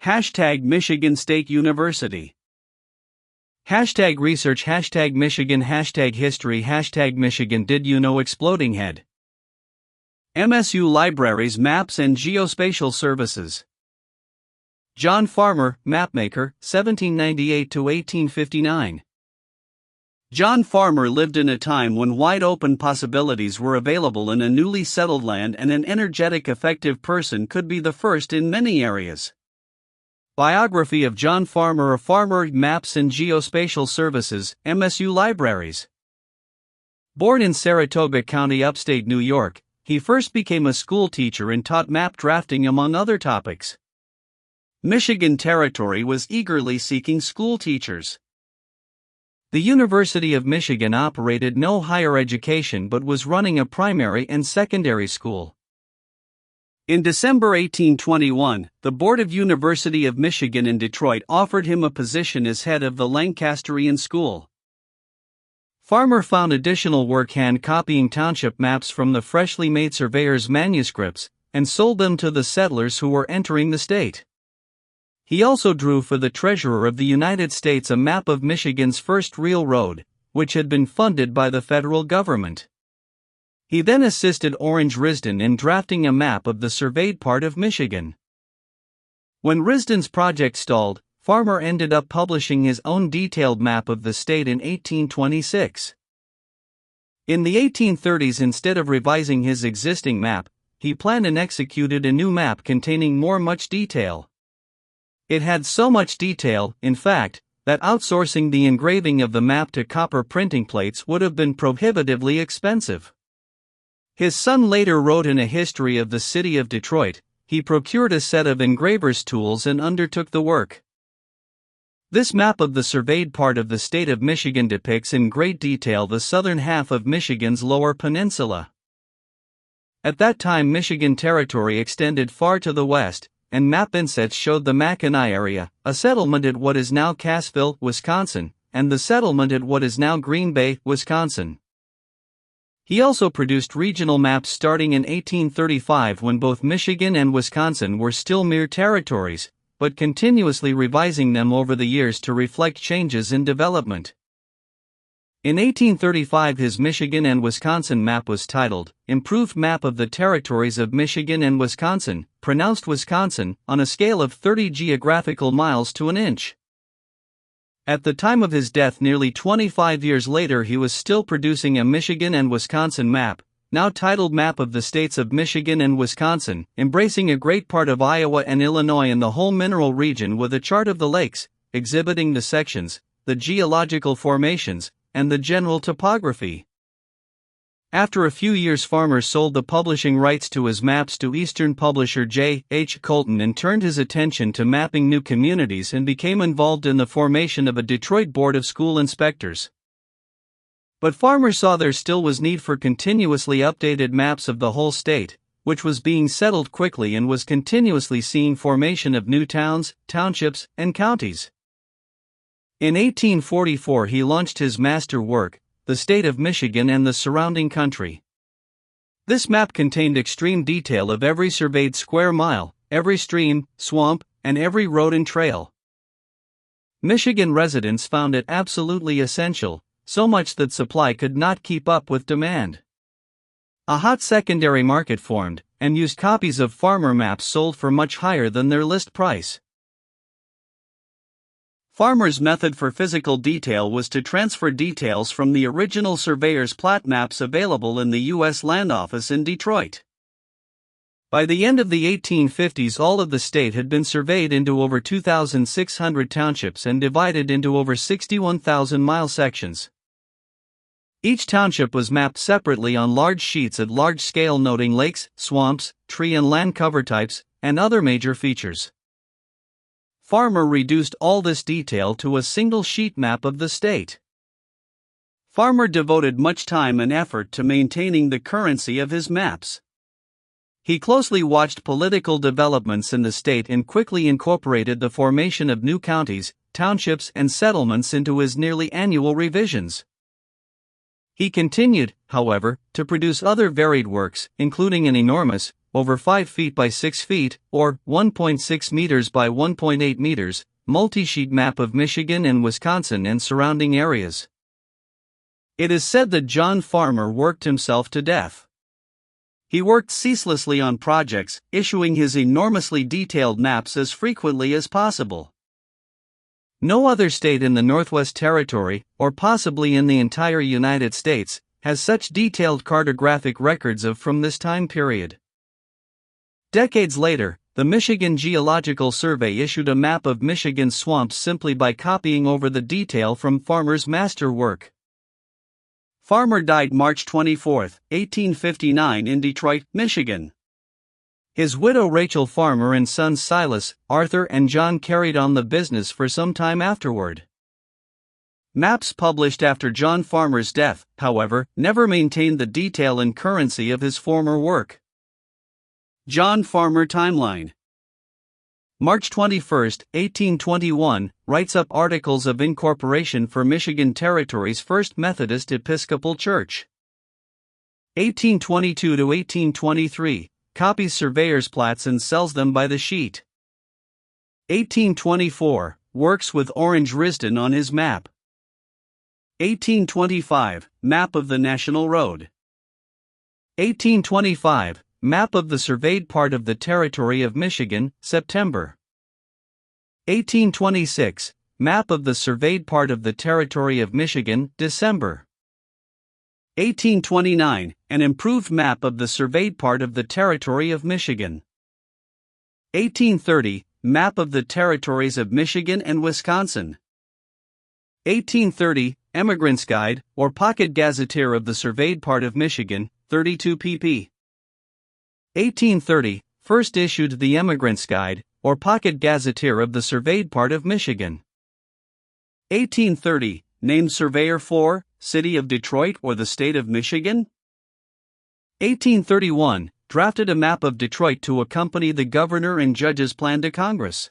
Hashtag Michigan State University. Hashtag research, hashtag Michigan, hashtag history, hashtag Michigan. Did you know? Exploding head. MSU Libraries, Maps and Geospatial Services. John Farmer, Mapmaker, 1798 to 1859. John Farmer lived in a time when wide-open possibilities were available in a newly settled land, and an energetic, effective person could be the first in many areas. Biography of John Farmer. A Farmer, Maps and Geospatial Services, MSU Libraries. Born in Saratoga County, upstate New York, he first became a school teacher and taught map drafting among other topics. Michigan Territory was eagerly seeking school teachers. The University of Michigan operated no higher education but was running a primary and secondary school. In December 1821, the Board of University of Michigan in Detroit offered him a position as head of the Lancasterian School. Farmer found additional work hand-copying township maps from the freshly made surveyors' manuscripts, and sold them to the settlers who were entering the state. He also drew for the Treasurer of the United States a map of Michigan's first real road, which had been funded by the federal government. He then assisted Orange Risdon in drafting a map of the surveyed part of Michigan. When Risdon's project stalled, Farmer ended up publishing his own detailed map of the state in 1826. In the 1830s, instead of revising his existing map, he planned and executed a new map containing much detail. It had so much detail, in fact, that outsourcing the engraving of the map to copper printing plates would have been prohibitively expensive. His son later wrote in A History of the City of Detroit, he procured a set of engraver's tools and undertook the work. This map of the surveyed part of the state of Michigan depicts in great detail the southern half of Michigan's Lower Peninsula. At that time, Michigan Territory extended far to the west, and map insets showed the Mackinac area, a settlement at what is now Cassville, Wisconsin, and the settlement at what is now Green Bay, Wisconsin. He also produced regional maps starting in 1835, when both Michigan and Wisconsin were still mere territories, but continuously revising them over the years to reflect changes in development. In 1835, his Michigan and Wisconsin map was titled, Improved Map of the Territories of Michigan and Wisconsin, pronounced Wisconsin, on a scale of 30 geographical miles to an inch. At the time of his death nearly 25 years later, he was still producing a Michigan and Wisconsin map, now titled Map of the States of Michigan and Wisconsin, embracing a great part of Iowa and Illinois and the whole mineral region, with a chart of the lakes, exhibiting the sections, the geological formations, and the general topography. After a few years, Farmer sold the publishing rights to his maps to Eastern publisher J. H. Colton and turned his attention to mapping new communities and became involved in the formation of a Detroit Board of School Inspectors. But Farmer saw there still was need for continuously updated maps of the whole state, which was being settled quickly and was continuously seeing formation of new towns, townships, and counties. In 1844 he launched his master work, The State of Michigan and the Surrounding Country. This map contained extreme detail of every surveyed square mile, every stream, swamp, and every road and trail. Michigan residents found it absolutely essential, so much that supply could not keep up with demand. A hot secondary market formed, and used copies of Farmer maps sold for much higher than their list price. Farmer's method for physical detail was to transfer details from the original surveyor's plat maps available in the U.S. Land Office in Detroit. By the end of the 1850s, all of the state had been surveyed into over 2,600 townships and divided into over 61,000 mile sections. Each township was mapped separately on large sheets at large scale, noting lakes, swamps, tree and land cover types, and other major features. Farmer reduced all this detail to a single sheet map of the state. Farmer devoted much time and effort to maintaining the currency of his maps. He closely watched political developments in the state and quickly incorporated the formation of new counties, townships, and settlements into his nearly annual revisions. He continued, however, to produce other varied works, including an enormous, over 5 feet by 6 feet, or 1.6 meters by 1.8 meters, multi-sheet map of Michigan and Wisconsin and surrounding areas. It is said that John Farmer worked himself to death. He worked ceaselessly on projects, issuing his enormously detailed maps as frequently as possible. No other state in the Northwest Territory, or possibly in the entire United States, has such detailed cartographic records from this time period. Decades later, the Michigan Geological Survey issued a map of Michigan's swamps simply by copying over the detail from Farmer's masterwork. Farmer died March 24, 1859 in Detroit, Michigan. His widow Rachel Farmer and sons Silas, Arthur and John carried on the business for some time afterward. Maps published after John Farmer's death, however, never maintained the detail and currency of his former work. John Farmer timeline. March 21, 1821, writes up Articles of Incorporation for Michigan Territory's First Methodist Episcopal Church. 1822 to 1823, copies surveyor's plats and sells them by the sheet. 1824, works with Orange Risdon on his map. 1825, map of the National Road. 1825, map of the surveyed part of the Territory of Michigan, September. 1826, map of the surveyed part of the Territory of Michigan, December. 1829, an improved map of the surveyed part of the Territory of Michigan. 1830, map of the territories of Michigan and Wisconsin. 1830, Emigrant's Guide, or Pocket Gazetteer of the surveyed part of Michigan, 32 pp. 1830, first issued the Emigrant's Guide, or Pocket Gazetteer of the surveyed part of Michigan. 1830, named Surveyor for, City of Detroit or the State of Michigan. 1831, drafted a map of Detroit to accompany the governor and judge's plan to Congress.